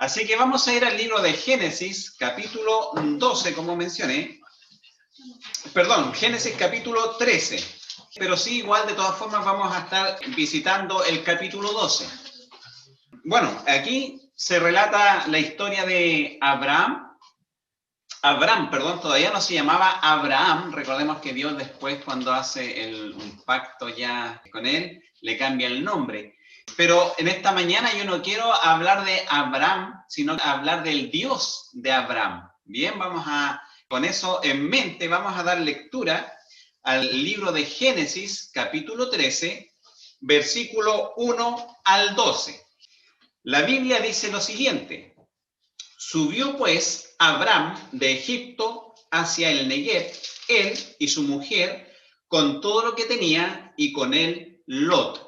Así que vamos a ir al libro de Génesis, capítulo 12, como mencioné. Perdón, Génesis capítulo 13. Pero sí, igual de todas formas vamos a estar visitando el capítulo 12. Bueno, aquí se relata la historia de Abraham, todavía no se llamaba Abraham. Recordemos que Dios después, cuando hace un pacto ya con él, le cambia el nombre. Pero en esta mañana yo no quiero hablar de Abraham, sino hablar del Dios de Abraham. Bien, con eso en mente, vamos a dar lectura al libro de Génesis, capítulo 13, versículo 1 al 12. La Biblia dice lo siguiente: subió pues Abraham de Egipto hacia el Neguev, él y su mujer, con todo lo que tenía, y con él Lot.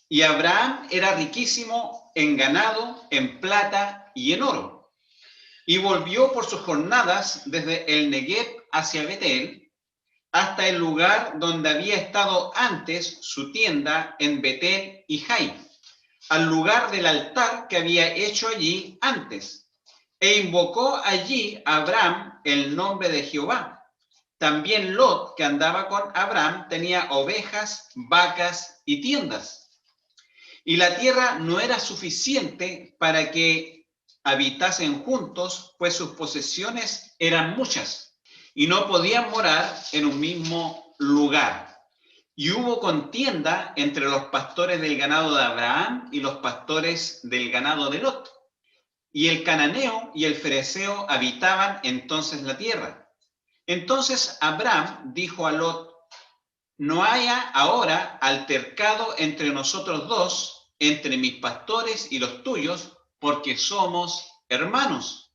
Y Abraham era riquísimo en ganado, en plata y en oro. Y volvió por sus jornadas desde el Neguev hacia Betel, hasta el lugar donde había estado antes su tienda en Betel y Jai, al lugar del altar que había hecho allí antes, e invocó allí a Abraham el nombre de Jehová. También Lot, que andaba con Abraham, tenía ovejas, vacas y tiendas. Y la tierra no era suficiente para que habitasen juntos, pues sus posesiones eran muchas, y no podían morar en un mismo lugar. Y hubo contienda entre los pastores del ganado de Abraham y los pastores del ganado de Lot. Y el cananeo y el fereceo habitaban entonces la tierra. Entonces Abraham dijo a Lot: no haya ahora altercado entre nosotros dos, entre mis pastores y los tuyos, porque somos hermanos.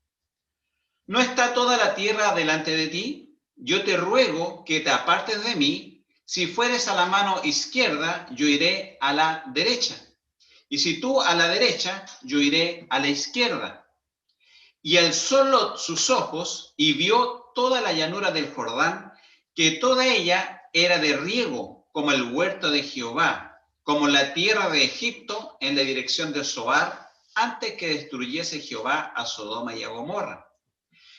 ¿No está toda la tierra delante de ti? Yo te ruego que te apartes de mí. Si fueres a la mano izquierda, yo iré a la derecha. Y si tú a la derecha, yo iré a la izquierda. Y alzó Lot sus ojos y vio toda la llanura del Jordán, que toda ella era de riego, como el huerto de Jehová, como la tierra de Egipto en la dirección de Zoar, antes que destruyese Jehová a Sodoma y a Gomorra.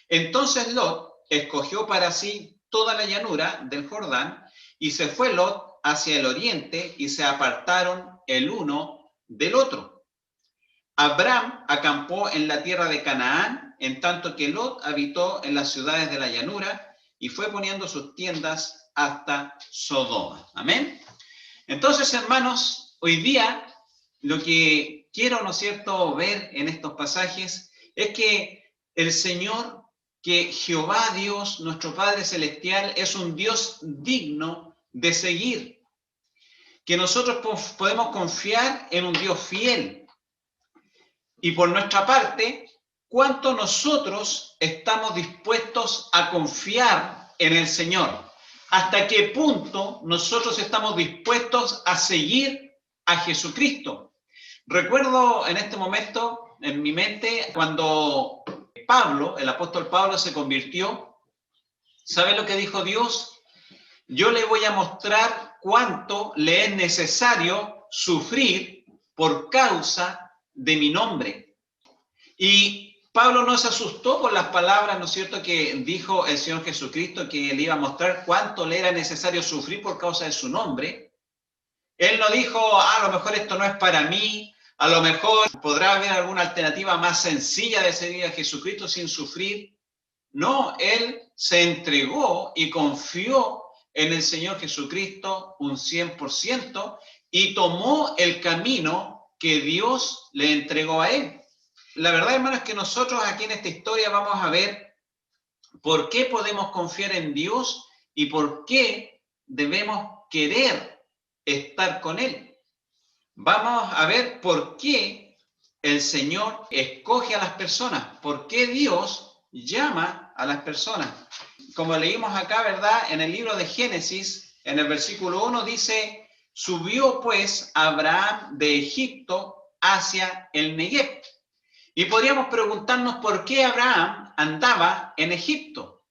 Entonces Lot escogió para sí toda la llanura del Jordán, y se fue Lot hacia el oriente, y se apartaron el uno del otro. Abraham acampó en la tierra de Canaán, en tanto que Lot habitó en las ciudades de la llanura, y fue poniendo sus tiendas hasta Sodoma. Amén. Entonces, hermanos, hoy día lo que quiero, ¿no es cierto?, ver en estos pasajes es que el Señor, que Jehová Dios, nuestro Padre Celestial, es un Dios digno de seguir, que nosotros podemos confiar en un Dios fiel. Y por nuestra parte, ¿cuánto nosotros estamos dispuestos a confiar en el Señor? ¿Hasta qué punto nosotros estamos dispuestos a seguir a Jesucristo? Recuerdo en este momento, en mi mente, cuando Pablo, el apóstol Pablo, se convirtió. ¿Sabe lo que dijo Dios? Yo le voy a mostrar cuánto le es necesario sufrir por causa de mi nombre. Y Pablo no se asustó con las palabras, ¿no es cierto?, que dijo el Señor Jesucristo, que le iba a mostrar cuánto le era necesario sufrir por causa de su nombre. Él no dijo: a lo mejor esto no es para mí, a lo mejor podrá haber alguna alternativa más sencilla de seguir a Jesucristo sin sufrir. No, él se entregó y confió en el Señor Jesucristo un 100% y tomó el camino que Dios le entregó a él. La verdad, hermano, es que nosotros aquí en esta historia vamos a ver por qué podemos confiar en Dios y por qué debemos querer estar con Él. Vamos a ver por qué el Señor escoge a las personas, por qué Dios llama a las personas. Como leímos acá, ¿verdad?, en el libro de Génesis, en el versículo 1 dice: subió pues Abraham de Egipto hacia el Neguev. Y podríamos preguntarnos por qué Abraham andaba en Egipto.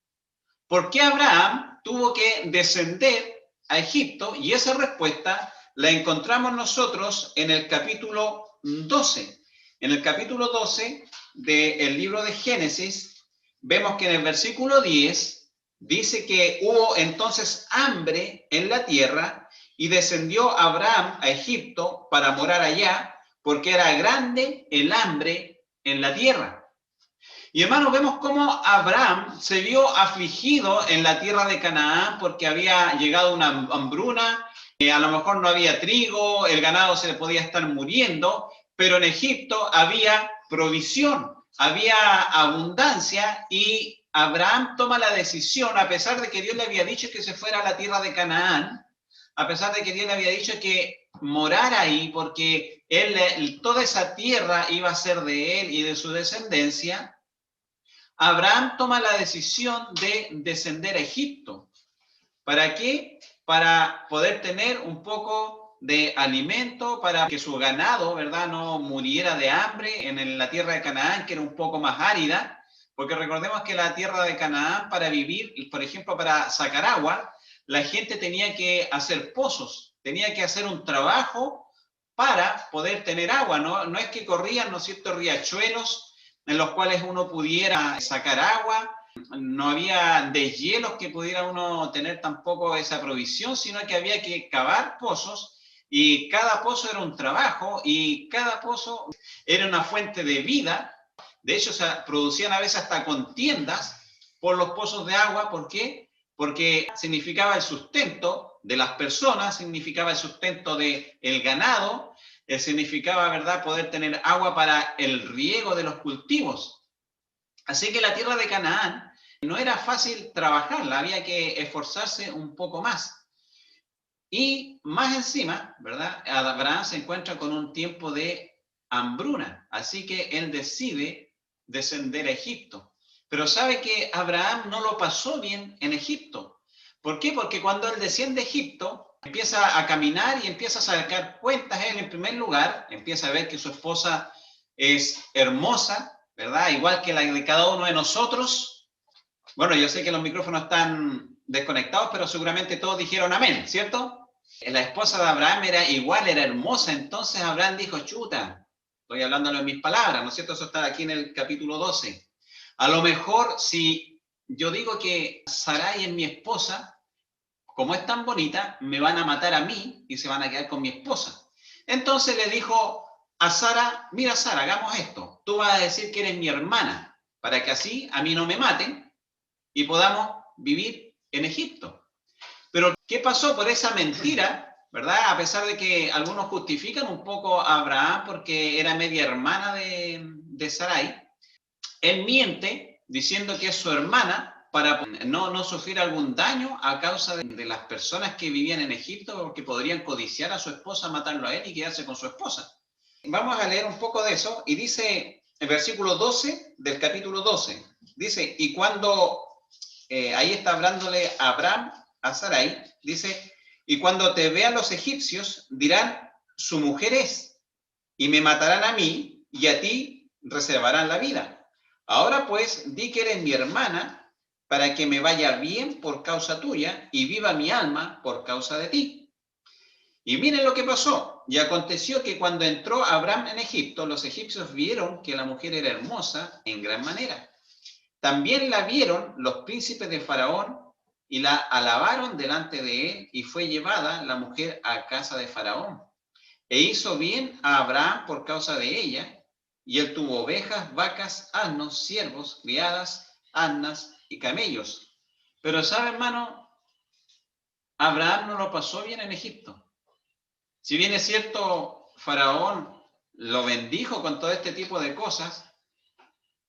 ¿Por qué Abraham tuvo que descender a Egipto? Y esa respuesta la encontramos nosotros en el capítulo 12. En el capítulo 12 del libro de Génesis, vemos que en el versículo 10 dice que hubo entonces hambre en la tierra y descendió Abraham a Egipto para morar allá, porque era grande el hambre en la tierra. Y hermanos, vemos cómo Abraham se vio afligido en la tierra de Canaán porque había llegado una hambruna, a lo mejor no había trigo, el ganado se le podía estar muriendo, pero en Egipto había provisión, había abundancia y Abraham toma la decisión, a pesar de que Dios le había dicho que se fuera a la tierra de Canaán, a pesar de que Dios le había dicho que morara ahí porque toda esa tierra iba a ser de él y de su descendencia. Abraham toma la decisión de descender a Egipto. ¿Para qué? Para poder tener un poco de alimento, para que su ganado, ¿verdad?, no muriera de hambre en la tierra de Canaán, que era un poco más árida, porque recordemos que la tierra de Canaán, para vivir, por ejemplo, para sacar agua, la gente tenía que hacer pozos, tenía que hacer un trabajo para poder tener agua, no es que corrían, ¿no es cierto?, riachuelos en los cuales uno pudiera sacar agua, no había deshielos que pudiera uno tener tampoco esa provisión, sino que había que cavar pozos y cada pozo era un trabajo y cada pozo era una fuente de vida. De hecho, se producían a veces hasta contiendas por los pozos de agua. ¿Por qué? Porque significaba el sustento de las personas, significaba el sustento del ganado, significaba, ¿verdad?, poder tener agua para el riego de los cultivos. Así que la tierra de Canaán no era fácil trabajarla, había que esforzarse un poco más. Y más encima, ¿verdad?, Abraham se encuentra con un tiempo de hambruna, así que él decide descender a Egipto. Pero sabe que Abraham no lo pasó bien en Egipto. ¿Por qué? Porque cuando él desciende a Egipto, empieza a caminar y empieza a sacar cuentas. Él, en primer lugar, empieza a ver que su esposa es hermosa, ¿verdad?, igual que la de cada uno de nosotros. Bueno, yo sé que los micrófonos están desconectados, pero seguramente todos dijeron amén, ¿cierto? La esposa de Abraham era igual, era hermosa. Entonces Abraham dijo, chuta, estoy hablándolo en mis palabras, ¿no es cierto? Eso está aquí en el capítulo 12. A lo mejor si yo digo que Sarai es mi esposa, como es tan bonita, me van a matar a mí y se van a quedar con mi esposa. Entonces le dijo a Sara, mira Sara, hagamos esto. Tú vas a decir que eres mi hermana, para que así a mí no me maten y podamos vivir en Egipto. Pero ¿qué pasó por esa mentira? ¿Verdad? A pesar de que algunos justifican un poco a Abraham porque era media hermana de Sarai, él miente diciendo que es su hermana para no sufrir algún daño a causa de las personas que vivían en Egipto, porque podrían codiciar a su esposa, matarlo a él y quedarse con su esposa. Vamos a leer un poco de eso y dice el versículo 12 del capítulo 12, dice, y cuando, ahí está hablándole a Abraham, a Sarai, dice, y cuando te vean los egipcios dirán, su mujer es, y me matarán a mí y a ti reservarán la vida. Ahora pues, di que eres mi hermana, para que me vaya bien por causa tuya y viva mi alma por causa de ti. Y miren lo que pasó. Y aconteció que cuando entró Abraham en Egipto, los egipcios vieron que la mujer era hermosa en gran manera. También la vieron los príncipes de Faraón y la alabaron delante de él, y fue llevada la mujer a casa de Faraón. E hizo bien a Abraham por causa de ella, y él tuvo ovejas, vacas, asnos, siervos, criadas, asnas y camellos. Pero sabe, hermano, Abraham no lo pasó bien en Egipto. Si bien es cierto, Faraón lo bendijo con todo este tipo de cosas,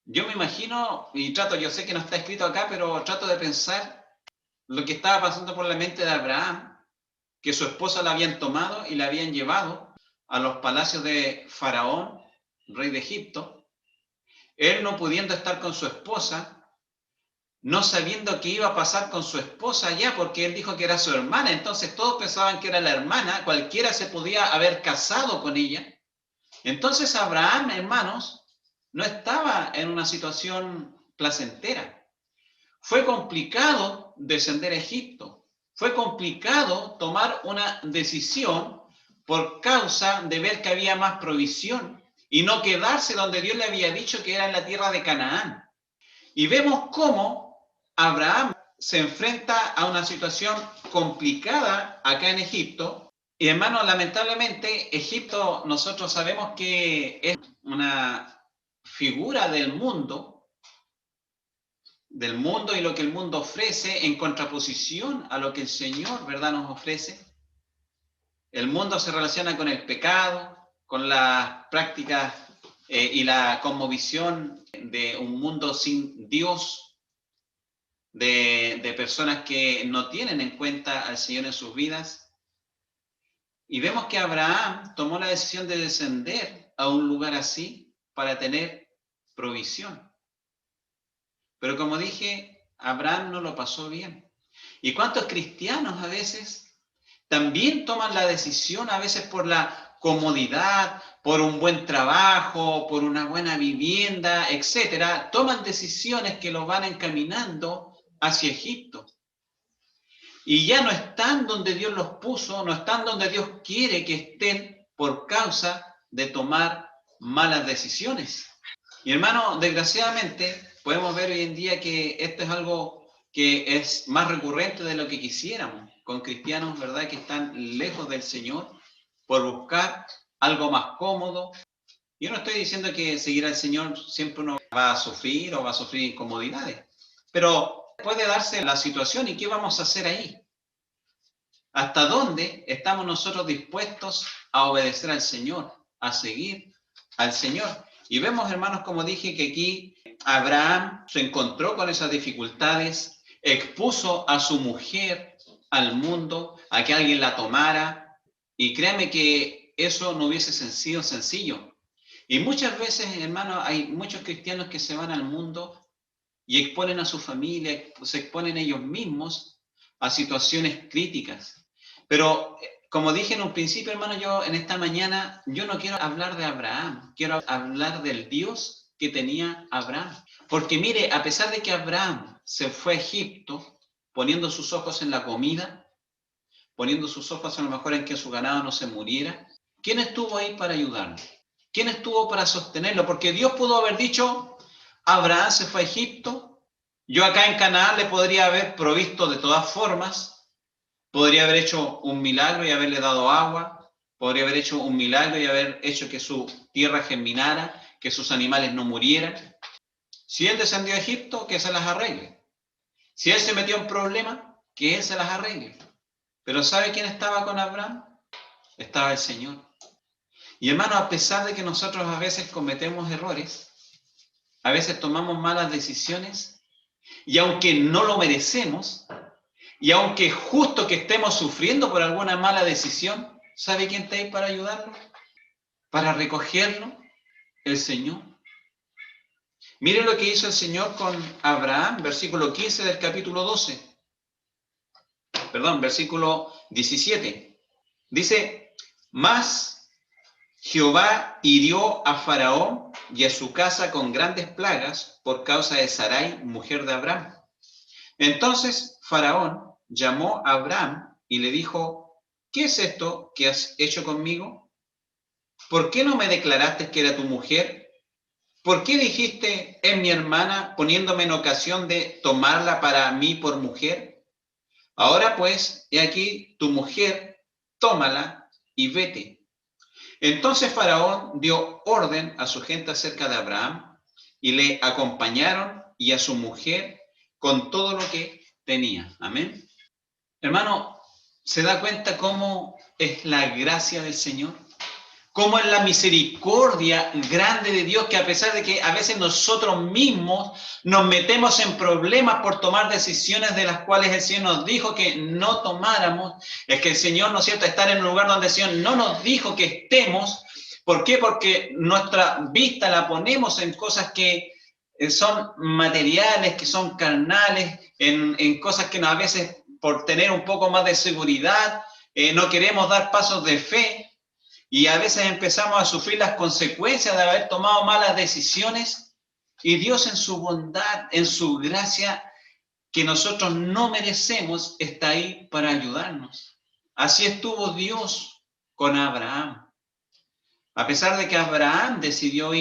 yo me imagino, y yo sé que no está escrito acá, pero trato de pensar lo que estaba pasando por la mente de Abraham, que su esposa la habían tomado y la habían llevado a los palacios de Faraón, rey de Egipto, él no pudiendo estar con su esposa, no sabiendo qué iba a pasar con su esposa allá, porque él dijo que era su hermana, entonces todos pensaban que era la hermana, cualquiera se podía haber casado con ella. Entonces Abraham, hermanos, no estaba en una situación placentera. Fue complicado descender a Egipto, fue complicado tomar una decisión por causa de ver que había más provisión y no quedarse donde Dios le había dicho que era en la tierra de Canaán. Y vemos cómo Abraham se enfrenta a una situación complicada acá en Egipto. Y hermanos, lamentablemente, Egipto nosotros sabemos que es una figura del mundo y lo que el mundo ofrece en contraposición a lo que el Señor, ¿verdad?, nos ofrece. El mundo se relaciona con el pecado, con las prácticas y la cosmovisión de un mundo sin Dios, de personas que no tienen en cuenta al Señor en sus vidas. Y vemos que Abraham tomó la decisión de descender a un lugar así para tener provisión. Pero como dije, Abraham no lo pasó bien. ¿Y cuántos cristianos a veces también toman la decisión, a veces por la comodidad, por un buen trabajo, por una buena vivienda, etcétera, toman decisiones que los van encaminando hacia Egipto? Y ya no están donde Dios los puso, no están donde Dios quiere que estén por causa de tomar malas decisiones. Y hermano, desgraciadamente podemos ver hoy en día que esto es algo que es más recurrente de lo que quisiéramos, con cristianos, ¿verdad?, que están lejos del Señor por buscar algo más cómodo. Yo no estoy diciendo que seguir al Señor siempre uno va a sufrir o va a sufrir incomodidades, pero puede darse la situación y ¿qué vamos a hacer ahí? ¿Hasta dónde estamos nosotros dispuestos a obedecer al Señor, a seguir al Señor? Y vemos, hermanos, como dije, que aquí Abraham se encontró con esas dificultades, expuso a su mujer al mundo, a que alguien la tomara, y créanme que eso no hubiese sido sencillo. Y muchas veces, hermanos, hay muchos cristianos que se van al mundo y exponen a su familia, se exponen ellos mismos a situaciones críticas. Pero, como dije en un principio, hermano, yo en esta mañana, yo no quiero hablar de Abraham, quiero hablar del Dios que tenía Abraham. Porque mire, a pesar de que Abraham se fue a Egipto poniendo sus ojos en la comida, poniendo sus ojos a lo mejor en que su ganado no se muriera, ¿quién estuvo ahí para ayudarlo? ¿Quién estuvo para sostenerlo? Porque Dios pudo haber dicho, Abraham se fue a Egipto, yo acá en Canaán le podría haber provisto de todas formas, podría haber hecho un milagro y haberle dado agua, podría haber hecho un milagro y haber hecho que su tierra germinara, que sus animales no murieran. Si él descendió a Egipto, que se las arregle. Si él se metió en problemas, que él se las arregle. Pero ¿sabe quién estaba con Abraham? Estaba el Señor. Y hermano, a pesar de que nosotros a veces cometemos errores, a veces tomamos malas decisiones, y aunque no lo merecemos, y aunque justo que estemos sufriendo por alguna mala decisión, ¿sabe quién está ahí para ayudarlo? Para recogerlo, el Señor. Mire lo que hizo el Señor con Abraham, versículo 15 del capítulo 12. Perdón, versículo 17. Dice, mas Jehová hirió a Faraón y a su casa con grandes plagas por causa de Sarai, mujer de Abraham. Entonces Faraón llamó a Abraham y le dijo, ¿qué es esto que has hecho conmigo? ¿Por qué no me declaraste que era tu mujer? ¿Por qué dijiste, es mi hermana, poniéndome en ocasión de tomarla para mí por mujer? Ahora pues, he aquí tu mujer, tómala y vete. Entonces Faraón dio orden a su gente acerca de Abraham y le acompañaron y a su mujer con todo lo que tenía. Amén. Hermano, ¿se da cuenta cómo es la gracia del Señor? Cómo es la misericordia grande de Dios, que a pesar de que a veces nosotros mismos nos metemos en problemas por tomar decisiones de las cuales el Señor nos dijo que no tomáramos, es que el Señor, ¿no es cierto?, estar en un lugar donde el Señor no nos dijo que estemos. ¿Por qué? Porque nuestra vista la ponemos en cosas que son materiales, que son carnales, en cosas que a veces por tener un poco más de seguridad no queremos dar pasos de fe. Y a veces empezamos a sufrir las consecuencias de haber tomado malas decisiones, y Dios en su bondad, en su gracia, que nosotros no merecemos, está ahí para ayudarnos. Así estuvo Dios con Abraham. A pesar de que Abraham decidió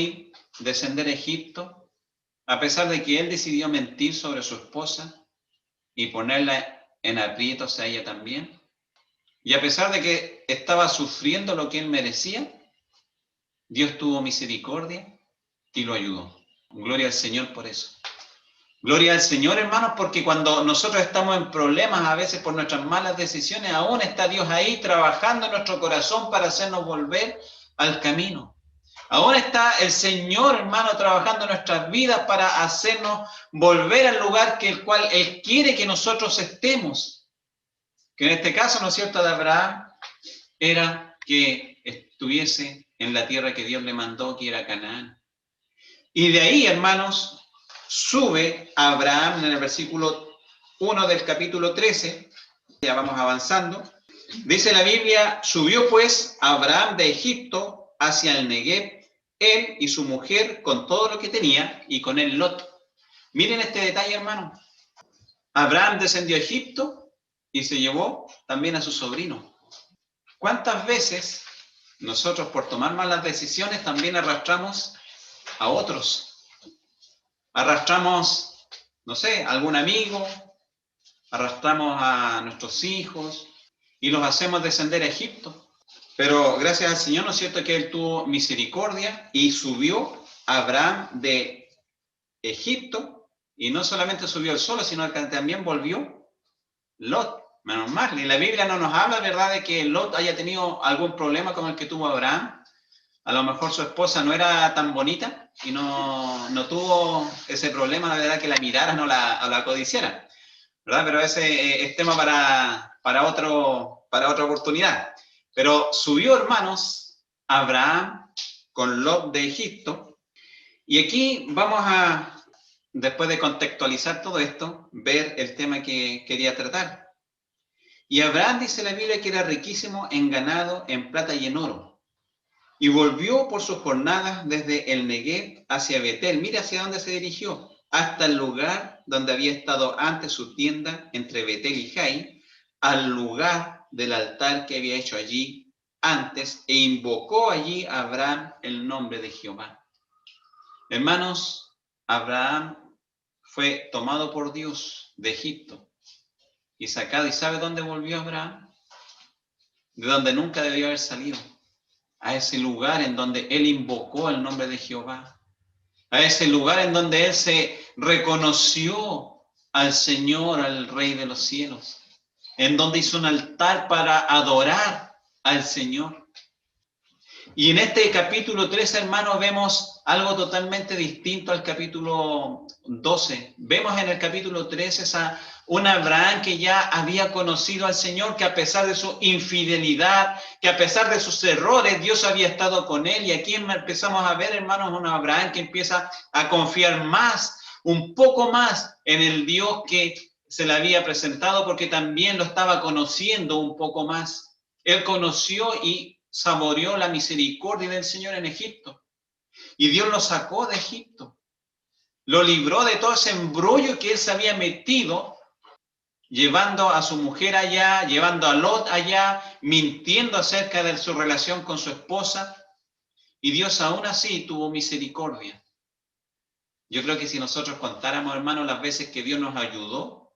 descender a Egipto, a pesar de que él decidió mentir sobre su esposa y ponerla en aprietos a ella también, y a pesar de que estaba sufriendo lo que él merecía, Dios tuvo misericordia y lo ayudó. Gloria al Señor por eso. Gloria al Señor, hermanos, porque cuando nosotros estamos en problemas, a veces por nuestras malas decisiones, aún está Dios ahí trabajando en nuestro corazón para hacernos volver al camino. Aún está el Señor, hermano, trabajando en nuestras vidas para hacernos volver al lugar que el cual Él quiere que nosotros estemos. Que en este caso, ¿no es cierto?, de Abraham, era que estuviese en la tierra que Dios le mandó, que era Canaán. Y de ahí, hermanos, sube Abraham en el versículo 1 del capítulo 13, ya vamos avanzando. Dice la Biblia, subió pues Abraham de Egipto hacia el Negueb, él y su mujer con todo lo que tenía, y con él Lot. Miren este detalle, hermano. Abraham descendió a Egipto y se llevó también a su sobrino. ¿Cuántas veces nosotros por tomar malas decisiones también arrastramos a otros? Arrastramos, no sé, a algún amigo, arrastramos a nuestros hijos y los hacemos descender a Egipto. Pero gracias al Señor, ¿no es cierto?, que Él tuvo misericordia y subió a Abraham de Egipto, y no solamente subió él solo, sino que también volvió Lot. Menos mal, y la Biblia no nos habla, ¿verdad?, de que Lot haya tenido algún problema como el que tuvo Abraham. A lo mejor su esposa no era tan bonita y no tuvo ese problema, la verdad, que la miraran o la codiciaran, ¿verdad? Pero ese es tema para otra oportunidad. Pero subió, hermanos, Abraham con Lot de Egipto. Y aquí vamos a, después de contextualizar todo esto, ver el tema que quería tratar. Y Abraham, dice la Biblia, que era riquísimo en ganado, en plata y en oro. Y volvió por sus jornadas desde el Negueb hacia Betel. Mira hacia dónde se dirigió. Hasta el lugar donde había estado antes su tienda entre Betel y Jai, al lugar del altar que había hecho allí antes, e invocó allí a Abraham el nombre de Jehová. Hermanos, Abraham fue tomado por Dios de Egipto y sacado. ¿Y sabe dónde volvió Abraham? De donde nunca debió haber salido. A ese lugar en donde él invocó el nombre de Jehová. A ese lugar en donde él se reconoció al Señor, al Rey de los cielos. En donde hizo un altar para adorar al Señor. Y en este capítulo 13, hermanos, vemos algo totalmente distinto al capítulo 12. Vemos en el capítulo 13 un Abraham que ya había conocido al Señor, que a pesar de su infidelidad, que a pesar de sus errores, Dios había estado con él. Y aquí empezamos a ver, hermanos, un Abraham que empieza a confiar más, un poco más en el Dios que se le había presentado, porque también lo estaba conociendo un poco más. Él conoció y saboreó la misericordia del Señor en Egipto. Y Dios lo sacó de Egipto. Lo libró de todo ese embrollo que él se había metido, llevando a su mujer allá, llevando a Lot allá, mintiendo acerca de su relación con su esposa. Y Dios aún así tuvo misericordia. Yo creo que si nosotros contáramos, hermanos, las veces que Dios nos ayudó,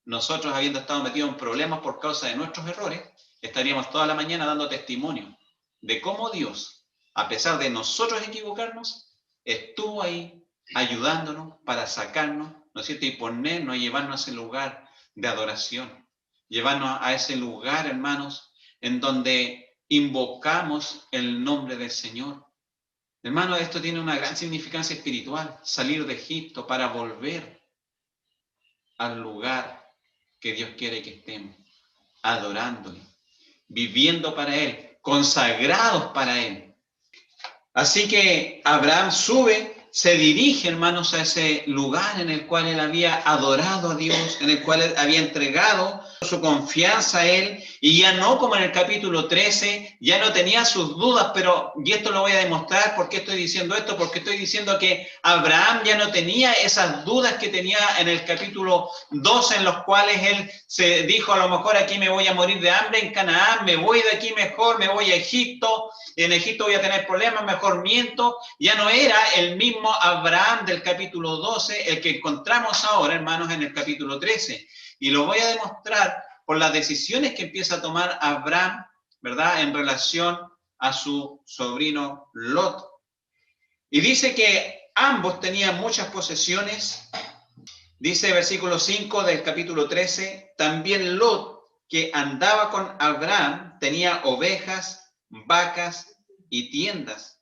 nosotros habiendo estado metidos en problemas por causa de nuestros errores, estaríamos toda la mañana dando testimonio de cómo Dios, a pesar de nosotros equivocarnos, estuvo ahí ayudándonos para sacarnos, ¿no es cierto?, y ponernos y llevarnos a ese lugar de adoración, llevarnos a ese lugar, hermanos, en donde invocamos el nombre del Señor. Hermanos, esto tiene una gran significancia espiritual, salir de Egipto para volver al lugar que Dios quiere que estemos, adorándole, viviendo para Él, consagrados para Él. Así que Abraham sube, se dirige, hermanos, a ese lugar en el cual él había adorado a Dios, en el cual él había entregado su confianza a él, y ya no como en el capítulo 13, ya no tenía sus dudas, y esto lo voy a demostrar. ¿Por qué estoy diciendo esto? Porque estoy diciendo que Abraham ya no tenía esas dudas que tenía en el capítulo 12, en los cuales él se dijo: a lo mejor aquí me voy a morir de hambre en Canaán, me voy de aquí mejor, me voy a Egipto, en Egipto voy a tener problemas, mejor miento. Ya no era el mismo Abraham del capítulo 12 el que encontramos ahora, hermanos, en el capítulo 13. Y lo voy a demostrar por las decisiones que empieza a tomar Abraham, ¿verdad?, en relación a su sobrino Lot. Y dice que ambos tenían muchas posesiones. Dice versículo 5 del capítulo 13, también Lot, que andaba con Abraham, tenía ovejas, vacas y tiendas.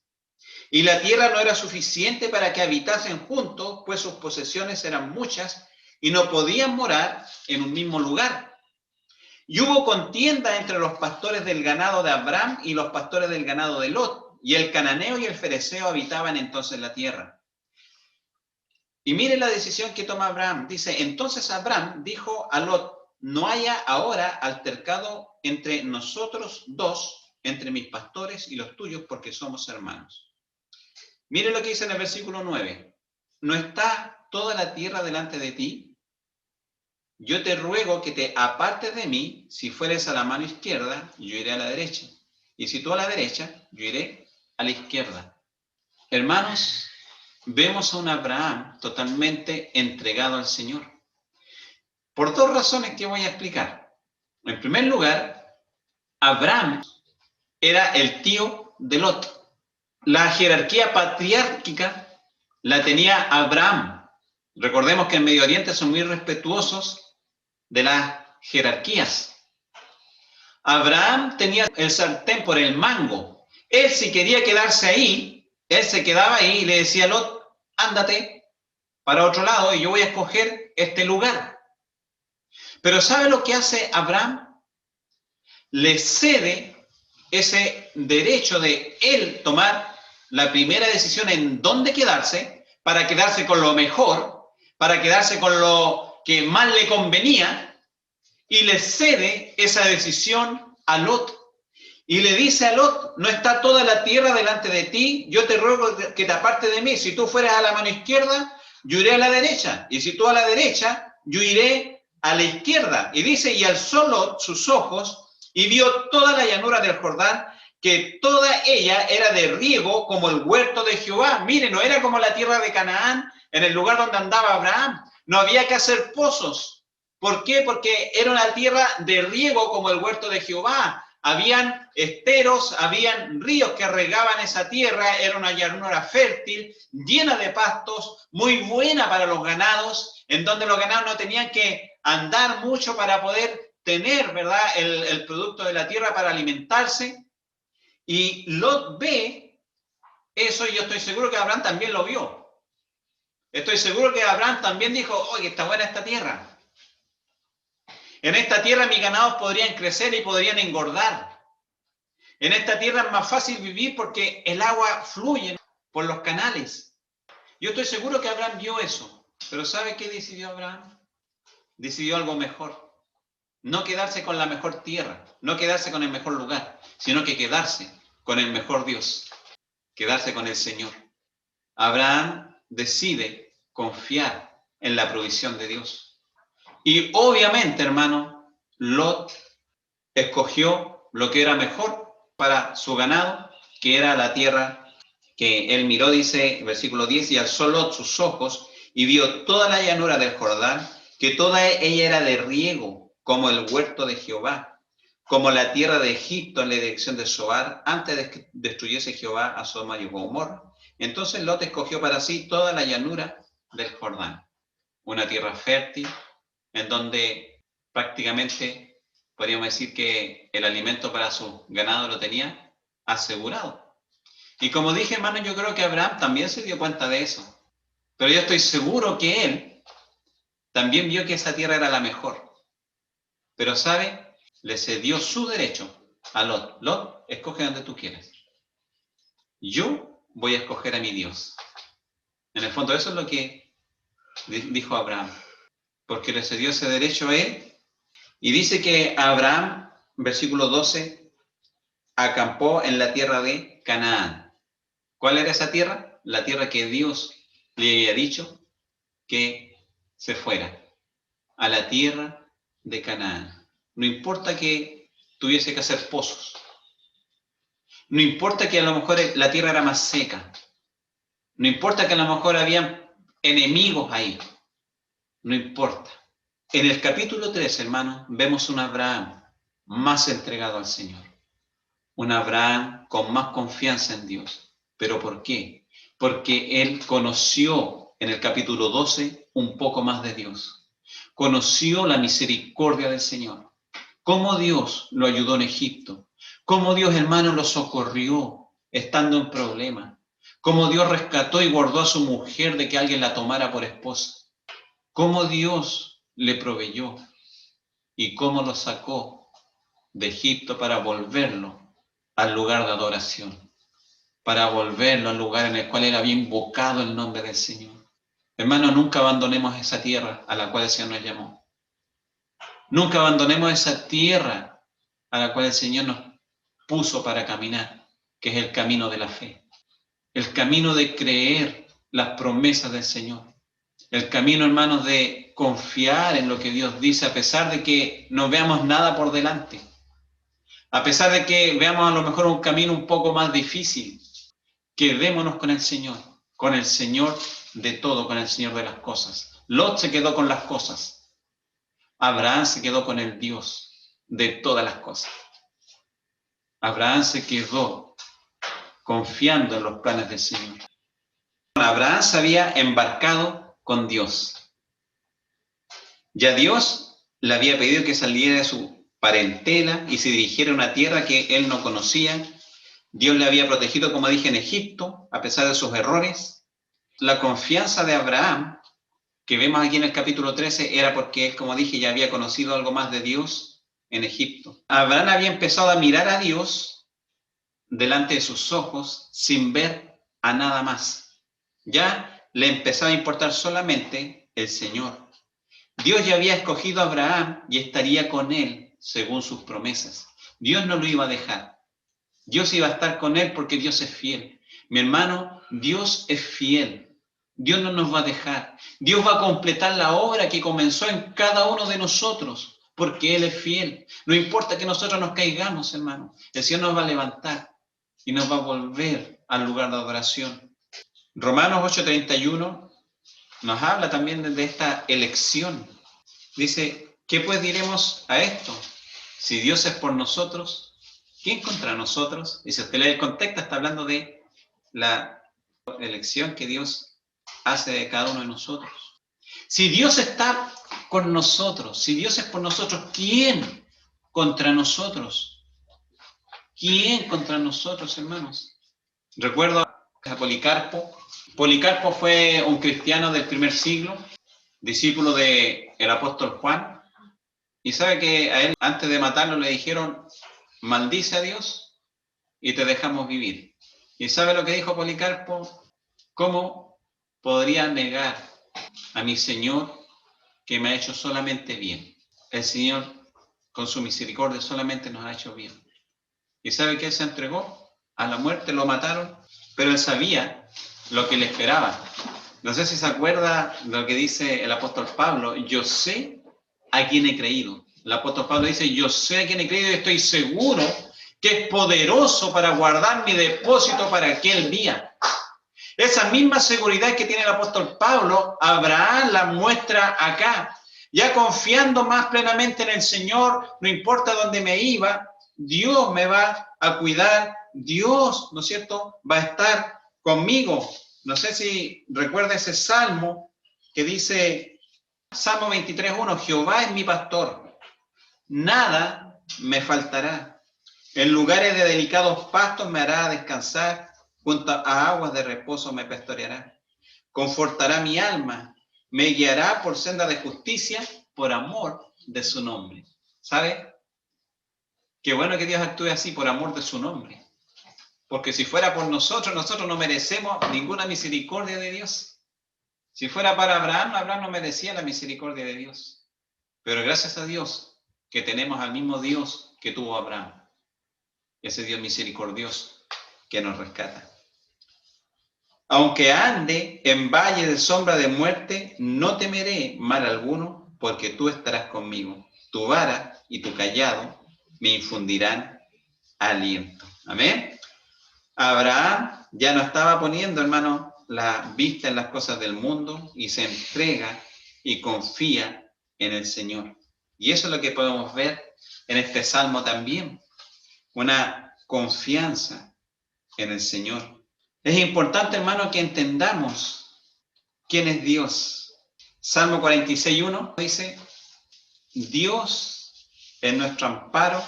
Y la tierra no era suficiente para que habitasen juntos, pues sus posesiones eran muchas y no podían morar en un mismo lugar. Y hubo contienda entre los pastores del ganado de Abraham y los pastores del ganado de Lot, y el cananeo y el fereceo habitaban entonces la tierra. Y mire la decisión que toma Abraham. Dice: entonces Abraham dijo a Lot: no haya ahora altercado entre nosotros dos, entre mis pastores y los tuyos, porque somos hermanos. Mire lo que dice en el versículo 9. ¿No está toda la tierra delante de ti? Yo te ruego que te apartes de mí. Si fueres a la mano izquierda, yo iré a la derecha. Y si tú a la derecha, yo iré a la izquierda. Hermanos, vemos a un Abraham totalmente entregado al Señor. Por dos razones que voy a explicar. En primer lugar, Abraham era el tío de Lot. La jerarquía patriárquica la tenía Abraham. Recordemos que en Medio Oriente son muy respetuosos de las jerarquías. Abraham tenía el sartén por el mango. Él, si quería quedarse ahí, él se quedaba ahí y le decía a Lot: ándate para otro lado y yo voy a escoger este lugar. Pero ¿sabe lo que hace Abraham? Le cede ese derecho de él tomar la primera decisión en dónde quedarse, para quedarse con lo mejor, para quedarse con lo que más le convenía, y le cede esa decisión a Lot. Y le dice a Lot: no está toda la tierra delante de ti, yo te ruego que te apartes de mí. Si tú fueras a la mano izquierda, yo iré a la derecha. Y si tú a la derecha, yo iré a la izquierda. Y dice: y alzó Lot sus ojos y vio toda la llanura del Jordán, que toda ella era de riego como el huerto de Jehová. Mire, no era como la tierra de Canaán, en el lugar donde andaba Abraham. No había que hacer pozos. ¿Por qué? Porque era una tierra de riego como el huerto de Jehová. Habían esteros, habían ríos que regaban esa tierra. Era una llanura fértil, llena de pastos, muy buena para los ganados, en donde los ganados no tenían que andar mucho para poder tener, ¿verdad?, el producto de la tierra para alimentarse. Y Lot ve eso, y yo estoy seguro que Abraham también lo vio. Estoy seguro que Abraham también dijo: oye, está buena esta tierra. En esta tierra mis ganados podrían crecer y podrían engordar. En esta tierra es más fácil vivir porque el agua fluye por los canales. Yo estoy seguro que Abraham vio eso. Pero ¿sabe qué decidió Abraham? Decidió algo mejor. No quedarse con la mejor tierra, no quedarse con el mejor lugar, sino que quedarse con el mejor Dios, quedarse con el Señor. Abraham decide confiar en la provisión de Dios. Y obviamente, hermano, Lot escogió lo que era mejor para su ganado, que era la tierra que él miró. Dice, versículo 10, y alzó Lot sus ojos y vio toda la llanura del Jordán, que toda ella era de riego, como el huerto de Jehová, como la tierra de Egipto en la dirección de Zoar, antes de que destruyese Jehová a Sodoma y Gomorra. Entonces Lot escogió para sí toda la llanura del Jordán, una tierra fértil, en donde prácticamente podríamos decir que el alimento para su ganado lo tenía asegurado. Y como dije, hermano, yo creo que Abraham también se dio cuenta de eso. Pero yo estoy seguro que él también vio que esa tierra era la mejor. Pero, ¿sabe? Le cedió su derecho a Lot. Lot, escoge donde tú quieras. Yo voy a escoger a mi Dios. En el fondo, eso es lo que dijo Abraham. Porque le cedió ese derecho a él Y dice que Abraham, versículo 12, acampó en la tierra de Canaán. ¿Cuál era esa tierra? La tierra que Dios le había dicho que se fuera, a la tierra de Canaán. No importa que tuviese que hacer pozos, no importa que a lo mejor la tierra era más seca, no importa que a lo mejor había enemigos ahí, no importa. En el capítulo 3, hermano, vemos un Abraham más entregado al Señor, un Abraham con más confianza en Dios. ¿Pero por qué? Porque él conoció en el capítulo 12 un poco más de Dios. Conoció la misericordia del Señor. Cómo Dios lo ayudó en Egipto. Cómo Dios, hermano, lo socorrió estando en problemas. Cómo Dios rescató y guardó a su mujer de que alguien la tomara por esposa. Cómo Dios le proveyó y cómo lo sacó de Egipto para volverlo al lugar de adoración, para volverlo al lugar en el cual él había invocado el nombre del Señor. Hermano, nunca abandonemos esa tierra a la cual el Señor nos llamó. Nunca abandonemos esa tierra a la cual el Señor nos puso para caminar, que es el camino de la fe, el camino de creer las promesas del Señor, el camino, hermanos, de confiar en lo que Dios dice a pesar de que no veamos nada por delante, a pesar de que veamos a lo mejor un camino un poco más difícil. Quedémonos con el Señor de todo, con el Señor de las cosas. Lot se quedó con las cosas. Abraham se quedó con el Dios de todas las cosas. Abraham se quedó confiando en los planes del Señor. Abraham se había embarcado con Dios. Ya Dios le había pedido que saliera de su parentela y se dirigiera a una tierra que él no conocía. Dios le había protegido, como dije, en Egipto, a pesar de sus errores. La confianza de Abraham, que vemos aquí en el capítulo 13, era porque él, como dije, ya había conocido algo más de Dios en Egipto. Abraham había empezado a mirar a Dios delante de sus ojos sin ver a nada más. Ya le empezaba a importar solamente el Señor. Dios ya había escogido a Abraham y estaría con él según sus promesas. Dios no lo iba a dejar. Dios iba a estar con él porque Dios es fiel. Mi hermano, Dios es fiel. Dios no nos va a dejar. Dios va a completar la obra que comenzó en cada uno de nosotros porque Él es fiel. No importa que nosotros nos caigamos, hermano. El Señor nos va a levantar y nos va a volver al lugar de adoración. Romanos 8:31 nos habla también de esta elección. Dice, ¿qué pues diremos a esto? Si Dios es por nosotros, ¿quién contra nosotros? Y si usted lee el contexto, está hablando de la elección que Dios hace de cada uno de nosotros. Si Dios está con nosotros, si Dios es por nosotros, ¿quién contra nosotros? ¿Quién contra nosotros, hermanos? Recuerdo a Policarpo. Policarpo fue un cristiano del primer siglo, discípulo del apóstol Juan, y sabe que a él, antes de matarlo, le dijeron, maldice a Dios y te dejamos vivir. ¿Y sabe lo que dijo Policarpo? ¿Cómo podría negar a mi Señor que me ha hecho solamente bien? El Señor, con su misericordia, solamente nos ha hecho bien. ¿Y sabe que él se entregó a la muerte? Lo mataron, pero él sabía lo que le esperaba. No sé si se acuerda lo que dice el apóstol Pablo, yo sé a quién he creído. El apóstol Pablo dice, yo sé a quién he creído y estoy seguro que es poderoso para guardar mi depósito para aquel día. Esa misma seguridad que tiene el apóstol Pablo, Abraham la muestra acá. Ya confiando más plenamente en el Señor, no importa dónde me iba, Dios me va a cuidar, Dios, ¿no es cierto?, va a estar conmigo. No sé si recuerda ese salmo que dice, Salmo 23:1, Jehová es mi pastor, nada me faltará. En lugares de delicados pastos me hará descansar, junto a aguas de reposo me pastoreará. Confortará mi alma, me guiará por senda de justicia, por amor de su nombre. ¿Sabe? Qué bueno que Dios actúe así, por amor de su nombre. Porque si fuera por nosotros, nosotros no merecemos ninguna misericordia de Dios. Si fuera para Abraham, Abraham no merecía la misericordia de Dios. Pero gracias a Dios, que tenemos al mismo Dios que tuvo Abraham, ese Dios misericordioso que nos rescata. Aunque ande en valle de sombra de muerte, no temeré mal alguno, porque tú estarás conmigo. Tu vara y tu cayado me infundirán aliento. Amén. Abraham ya no estaba poniendo, hermano, la vista en las cosas del mundo y se entrega y confía en el Señor. Y eso es lo que podemos ver en este salmo también, una confianza en el Señor. Es importante, hermano, que entendamos quién es Dios. Salmo 46:1 dice, Dios es nuestro amparo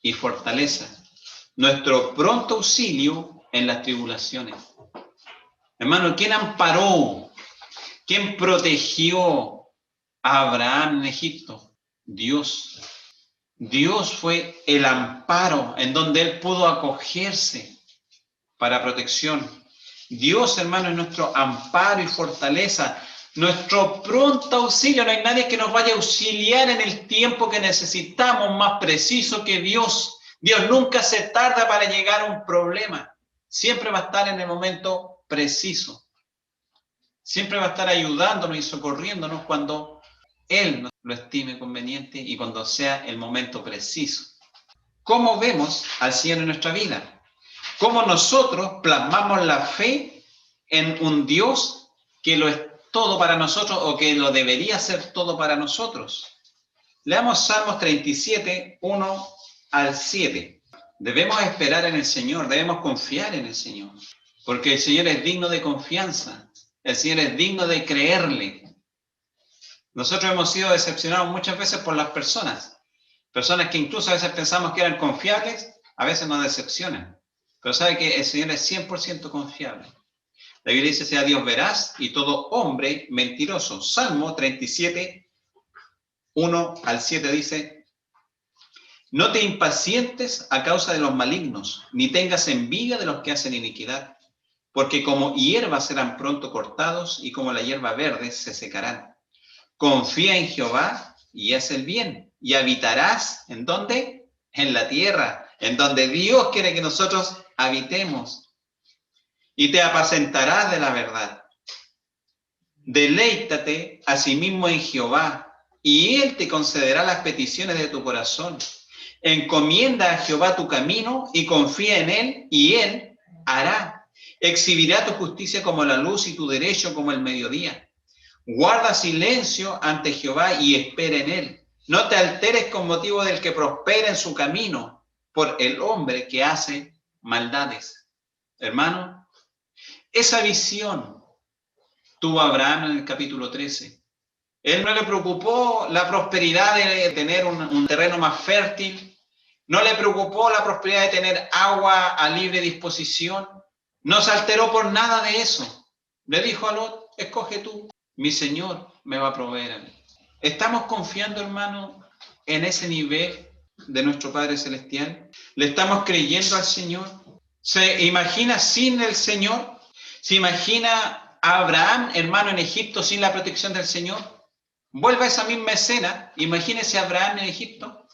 y fortaleza, nuestro pronto auxilio en las tribulaciones. Hermano, ¿quién amparó? ¿Quién protegió a Abraham en Egipto? Dios. Dios fue el amparo en donde él pudo acogerse para protección. Dios, hermano, es nuestro amparo y fortaleza, nuestro pronto auxilio. No hay nadie que nos vaya a auxiliar en el tiempo que necesitamos, más preciso que Dios. Dios nunca se tarda para llegar a un problema. Siempre va a estar en el momento preciso. Siempre va a estar ayudándonos y socorriéndonos cuando Él nos lo estime conveniente y cuando sea el momento preciso. ¿Cómo vemos al Señor en nuestra vida? ¿Cómo nosotros plasmamos la fe en un Dios que lo es todo para nosotros o que lo debería ser todo para nosotros? Leamos Salmos 37, 1 al 7. Debemos esperar en el Señor, debemos confiar en el Señor, porque el Señor es digno de confianza, el Señor es digno de creerle. Nosotros hemos sido decepcionados muchas veces por las personas que incluso a veces pensamos que eran confiables, a veces nos decepcionan. Pero sabe que el Señor es 100% confiable. La Biblia dice, sea Dios veraz y todo hombre mentiroso. Salmo 37, 1 al 7 dice, no te impacientes a causa de los malignos, ni tengas envidia de los que hacen iniquidad, porque como hierba serán pronto cortados y como la hierba verde se secarán. Confía en Jehová y haz el bien, y habitarás, ¿en dónde? En la tierra, en donde Dios quiere que nosotros habitemos, y te apacentarás de la verdad. Deleítate asimismo en Jehová, y Él te concederá las peticiones de tu corazón. Encomienda a Jehová tu camino, y confía en Él, y Él hará. Exhibirá tu justicia como la luz, y tu derecho como el mediodía. Guarda silencio ante Jehová, y espera en Él. No te alteres con motivo del que prospera en su camino, por el hombre que hace maldades. Hermano, esa visión tuvo Abraham en el capítulo 13. Él no le preocupó la prosperidad de tener un terreno más fértil, no le preocupó la prosperidad de tener agua a libre disposición, no se alteró por nada de eso. Le dijo a Lot, escoge tú, mi Señor me va a proveer a mí. ¿Estamos confiando, hermano, en ese nivel de nuestro Padre Celestial? ¿Le estamos creyendo al Señor? ¿Se imagina sin el Señor? ¿Se imagina a Abraham, hermano, en Egipto sin la protección del Señor? Vuelva a esa misma escena, imagínese a Abraham en Egipto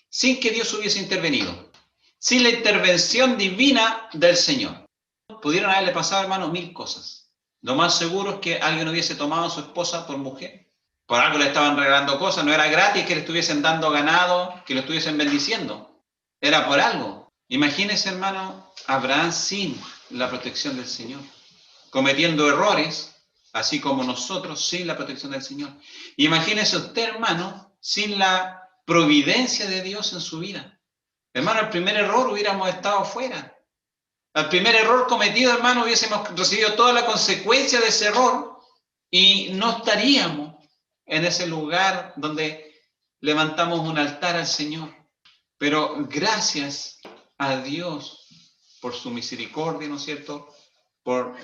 sin que Dios hubiese intervenido, sin la intervención divina del Señor. Pudieron haberle pasado, hermano, 1000 cosas. Lo más seguro es que alguien hubiese tomado a su esposa por mujer. Por algo le estaban regalando cosas, no era gratis que le estuviesen dando ganado, que le estuviesen bendiciendo. Era por algo. Imagínese, hermano, Abraham sin la protección del Señor, cometiendo errores, así como nosotros sin la protección del Señor. Imagínese usted, hermano, sin la providencia de Dios en su vida. Hermano, el primer error hubiéramos estado fuera. Al primer error cometido, hermano, hubiésemos recibido toda la consecuencia de ese error y no estaríamos en ese lugar donde levantamos un altar al Señor. Pero gracias a Dios por su misericordia, ¿no es cierto?, por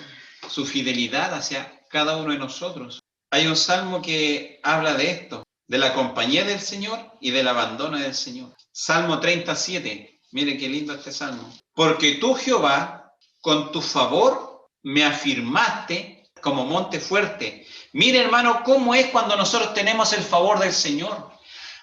su fidelidad hacia cada uno de nosotros. Hay un salmo que habla de esto, de la compañía del Señor y del abandono del Señor. Salmo 37, miren qué lindo este salmo. Porque tú, Jehová, con tu favor me afirmaste como monte fuerte. Mire, hermano, cómo es cuando nosotros tenemos el favor del Señor.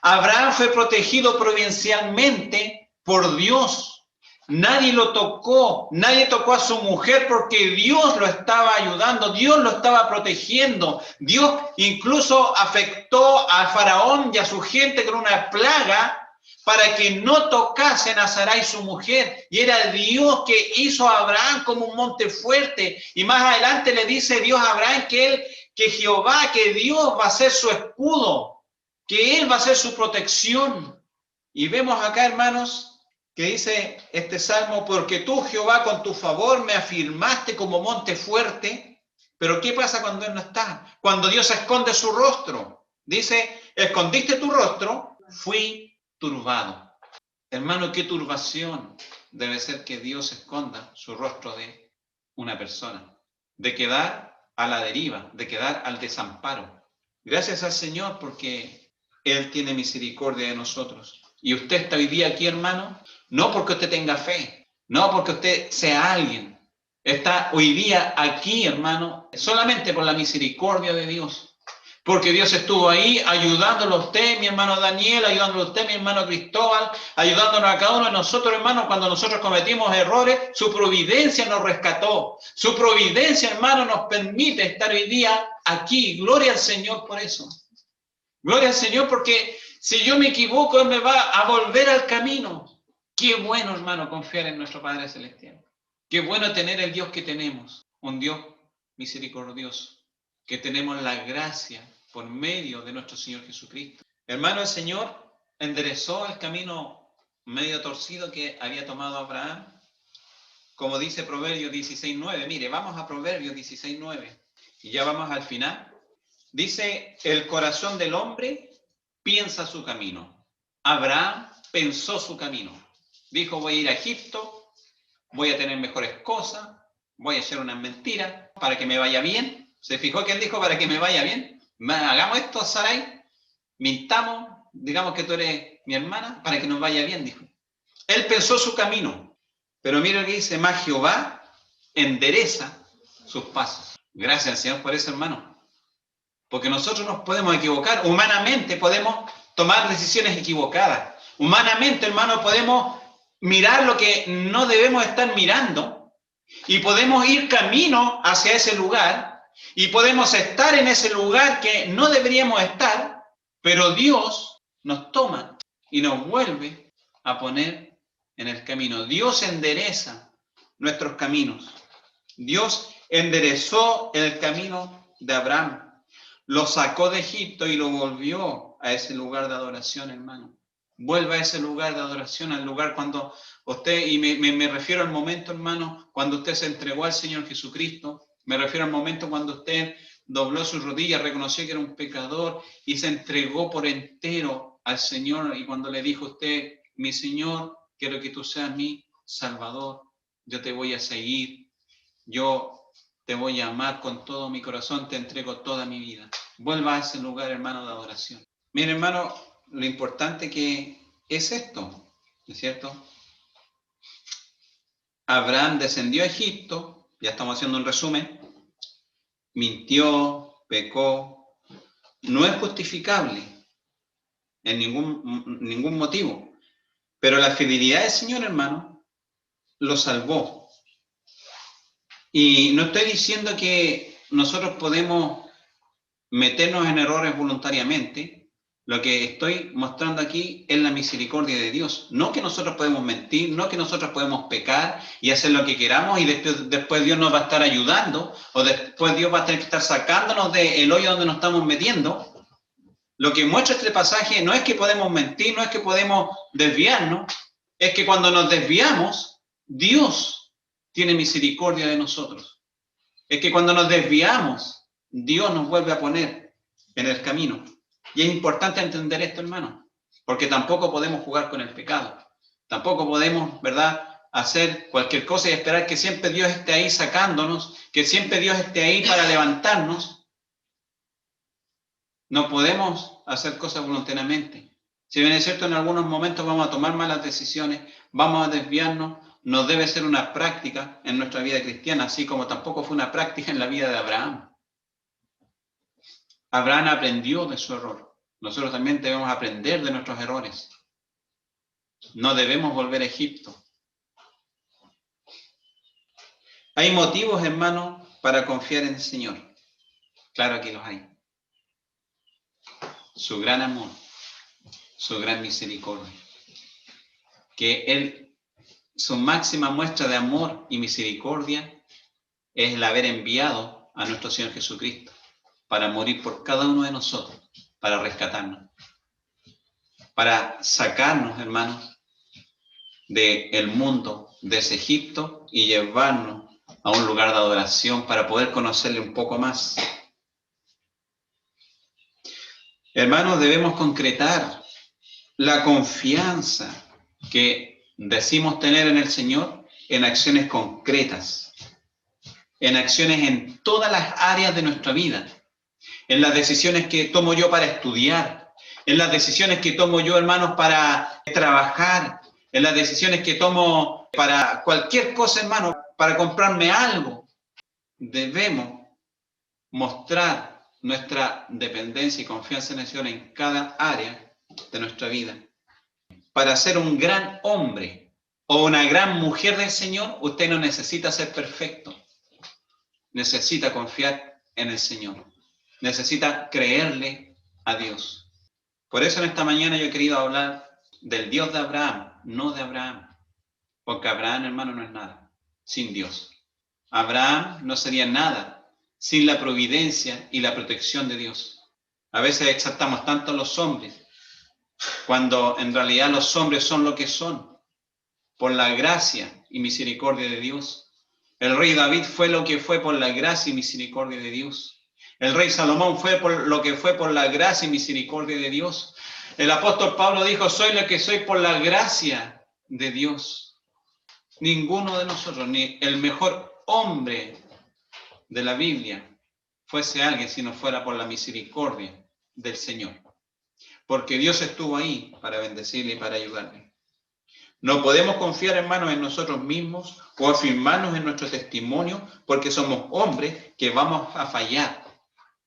Abraham fue protegido providencialmente por Dios. Nadie lo tocó, nadie tocó a su mujer porque Dios lo estaba ayudando, Dios lo estaba protegiendo. Dios incluso afectó a Faraón y a su gente con una plaga para que no tocasen a Sarai su mujer. Y era Dios que hizo a Abraham como un monte fuerte. Y más adelante le dice Dios a Abraham que Jehová, que Dios va a ser su escudo, que Él va a ser su protección. Y vemos acá, hermanos, que dice este salmo, porque tú, Jehová, con tu favor me afirmaste como monte fuerte. Pero ¿qué pasa cuando Él no está? Cuando Dios esconde su rostro. Dice, escondiste tu rostro, fui turbado. Hermano, qué turbación debe ser que Dios esconda su rostro de una persona, de quedar a la deriva, de quedar al desamparo. Gracias al Señor porque Él tiene misericordia de nosotros. Y usted está hoy día aquí, hermano, no porque usted tenga fe, no porque usted sea alguien. Está hoy día aquí, hermano, solamente por la misericordia de Dios. Porque Dios estuvo ahí ayudándolo a usted, mi hermano Daniel, ayudándolo a usted, mi hermano Cristóbal, ayudándonos a cada uno de nosotros, hermano, cuando nosotros cometimos errores, su providencia nos rescató. Su providencia, hermano, nos permite estar hoy día aquí. Gloria al Señor por eso. Gloria al Señor porque si yo me equivoco, Él me va a volver al camino. Qué bueno, hermano, confiar en nuestro Padre Celestial. Qué bueno tener el Dios que tenemos, un Dios misericordioso, que tenemos la gracia por medio de nuestro Señor Jesucristo. Hermano, el Señor enderezó el camino medio torcido que había tomado Abraham, como dice Proverbios 16:9. Mire, vamos a Proverbios 16:9 y ya vamos al final. Dice, el corazón del hombre piensa su camino. Abraham pensó su camino. Dijo, voy a ir a Egipto, voy a tener mejores cosas, voy a hacer unas mentiras para que me vaya bien. ¿Se fijó que él dijo para que me vaya bien? Hagamos esto, Sarai, mintamos, digamos que tú eres mi hermana, para que nos vaya bien, dijo. Él pensó su camino, pero mira lo que dice, más Jehová endereza sus pasos. Gracias al Señor por eso, hermano. Porque nosotros nos podemos equivocar, humanamente podemos tomar decisiones equivocadas. Humanamente, hermano, podemos mirar lo que no debemos estar mirando y podemos ir camino hacia ese lugar y podemos estar en ese lugar que no deberíamos estar, pero Dios nos toma y nos vuelve a poner en el camino. Dios endereza nuestros caminos. Dios enderezó el camino de Abraham. Lo sacó de Egipto y lo volvió a ese lugar de adoración, hermano. Vuelva a ese lugar de adoración, al lugar cuando usted, y me refiero al momento, hermano, cuando usted se entregó al Señor Jesucristo. Me refiero al momento cuando usted dobló sus rodillas, reconoció que era un pecador y se entregó por entero al Señor. Y cuando le dijo a usted, mi Señor, quiero que tú seas mi Salvador, yo te voy a seguir, yo te voy a amar con todo mi corazón, te entrego toda mi vida. Vuelva a ese lugar, hermano, de adoración. Mire, hermano, lo importante que es esto, ¿no es cierto? Abraham descendió a Egipto, ya estamos haciendo un resumen, mintió, pecó, no es justificable en ningún motivo, pero la fidelidad del Señor, hermano, lo salvó. Y no estoy diciendo que nosotros podemos meternos en errores voluntariamente. Lo que estoy mostrando aquí es la misericordia de Dios. No que nosotros podemos mentir, no que nosotros podemos pecar y hacer lo que queramos y después Dios nos va a estar ayudando o después Dios va a tener que estar sacándonos del hoyo donde nos estamos metiendo. Lo que muestra este pasaje no es que podemos mentir, no es que podemos desviarnos, es que cuando nos desviamos, Dios tiene misericordia de nosotros. Es que cuando nos desviamos, Dios nos vuelve a poner en el camino. Y es importante entender esto, hermano, porque tampoco podemos jugar con el pecado. Tampoco podemos, ¿verdad?, hacer cualquier cosa y esperar que siempre Dios esté ahí sacándonos, que siempre Dios esté ahí para levantarnos. No podemos hacer cosas voluntariamente. Si bien es cierto, en algunos momentos vamos a tomar malas decisiones, vamos a desviarnos, no debe ser una práctica en nuestra vida cristiana, así como tampoco fue una práctica en la vida de Abraham. Abraham aprendió de su error. Nosotros también debemos aprender de nuestros errores. No debemos volver a Egipto. Hay motivos, hermanos, para confiar en el Señor. Claro que los hay. Su gran amor, su gran misericordia. Que Él, su máxima muestra de amor y misericordia es el haber enviado a nuestro Señor Jesucristo para morir por cada uno de nosotros, para rescatarnos, para sacarnos, hermanos, del mundo, de ese Egipto, y llevarnos a un lugar de adoración para poder conocerle un poco más. Hermanos, debemos concretar la confianza que decimos tener en el Señor en acciones concretas, en acciones en todas las áreas de nuestra vida, en las decisiones que tomo yo para estudiar, en las decisiones que tomo yo, hermanos, para trabajar, en las decisiones que tomo para cualquier cosa, hermanos, para comprarme algo. Debemos mostrar nuestra dependencia y confianza en el Señor en cada área de nuestra vida. Para ser un gran hombre o una gran mujer del Señor, usted no necesita ser perfecto. Necesita confiar en el Señor. Necesita creerle a Dios. Por eso en esta mañana yo he querido hablar del Dios de Abraham, no de Abraham. Porque Abraham, hermano, no es nada sin Dios. Abraham no sería nada sin la providencia y la protección de Dios. A veces exaltamos tanto a los hombres, cuando en realidad los hombres son lo que son, por la gracia y misericordia de Dios. El rey David fue lo que fue por la gracia y misericordia de Dios. El rey Salomón fue por lo que fue por la gracia y misericordia de Dios. El apóstol Pablo dijo, soy lo que soy por la gracia de Dios. Ninguno de nosotros, ni el mejor hombre de la Biblia, fuese alguien si no fuera por la misericordia del Señor. Porque Dios estuvo ahí para bendecirle y para ayudarle. No podemos confiar, hermanos, en nosotros mismos o afirmarnos en nuestro testimonio porque somos hombres que vamos a fallar.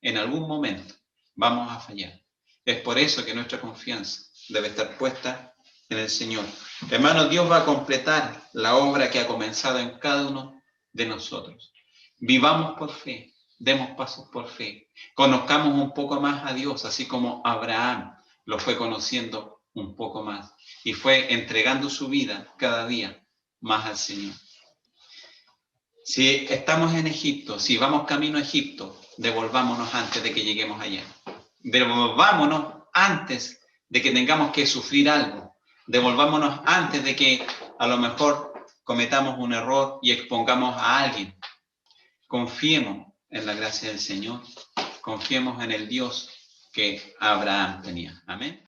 En algún momento vamos a fallar. Es por eso que nuestra confianza debe estar puesta en el Señor. Hermanos, Dios va a completar la obra que ha comenzado en cada uno de nosotros. Vivamos por fe, demos pasos por fe. Conozcamos un poco más a Dios, así como Abraham lo fue conociendo un poco más y fue entregando su vida cada día más al Señor. Si estamos en Egipto, si vamos camino a Egipto, devolvámonos antes de que lleguemos allá. Devolvámonos antes de que tengamos que sufrir algo. Devolvámonos antes de que a lo mejor cometamos un error y expongamos a alguien. Confiemos en la gracia del Señor. Confiemos en el Dios que Abraham tenía. Amén.